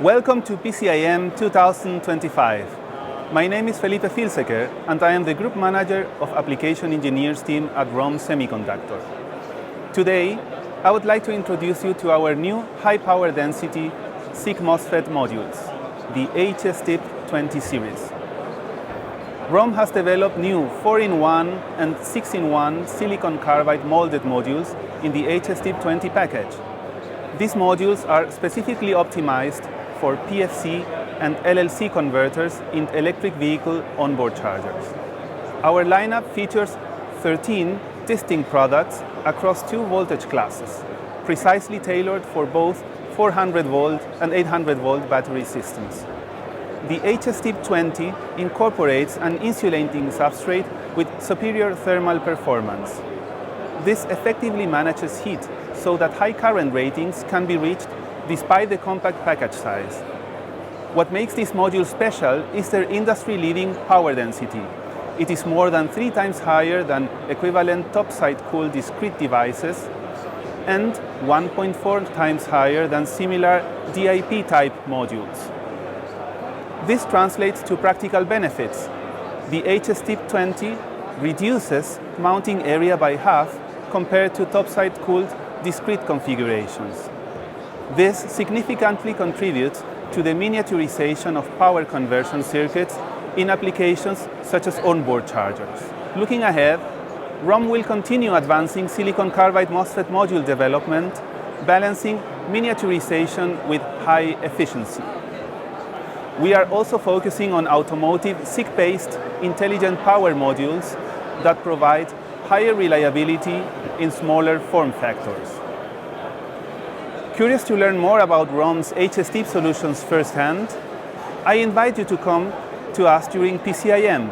Welcome to PCIM 2025. My name is Felipe Filsecker, and I am the Group Manager of Application Engineers team at ROHM Semiconductor. Today, I would like to introduce you to our new high power density SiC MOSFET modules, the HSDIP20 series. ROHM has developed new 4-in-1 and 6-in-1 silicon carbide molded modules in the HSDIP20 package. These modules are specifically optimized for PFC and LLC converters in electric vehicle onboard chargers. Our lineup features 13 distinct products across 2 voltage classes, precisely tailored for both 400 volt and 800 volt battery systems. The HSDIP20 incorporates an insulating substrate with superior thermal performance. This effectively manages heat so that high current ratings can be reached despite the compact package size. What makes this module special is their industry-leading power density. It is more than 3 times higher than equivalent topside cooled discrete devices and 1.4 times higher than similar DIP-type modules. This translates to practical benefits. The HSDIP20 reduces mounting area by half compared to topside cooled discrete configurations. This significantly contributes to the miniaturization of power conversion circuits in applications such as onboard chargers. Looking ahead, ROHM will continue advancing silicon carbide MOSFET module development, balancing miniaturization with high efficiency. We are also focusing on automotive SiC-based intelligent power modules that provide higher reliability in smaller form factors. Curious to learn more about ROHM's HSDIP solutions firsthand? I invite you to come to us during PCIM.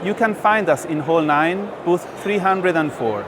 You can find us in Hall 9, booth 304.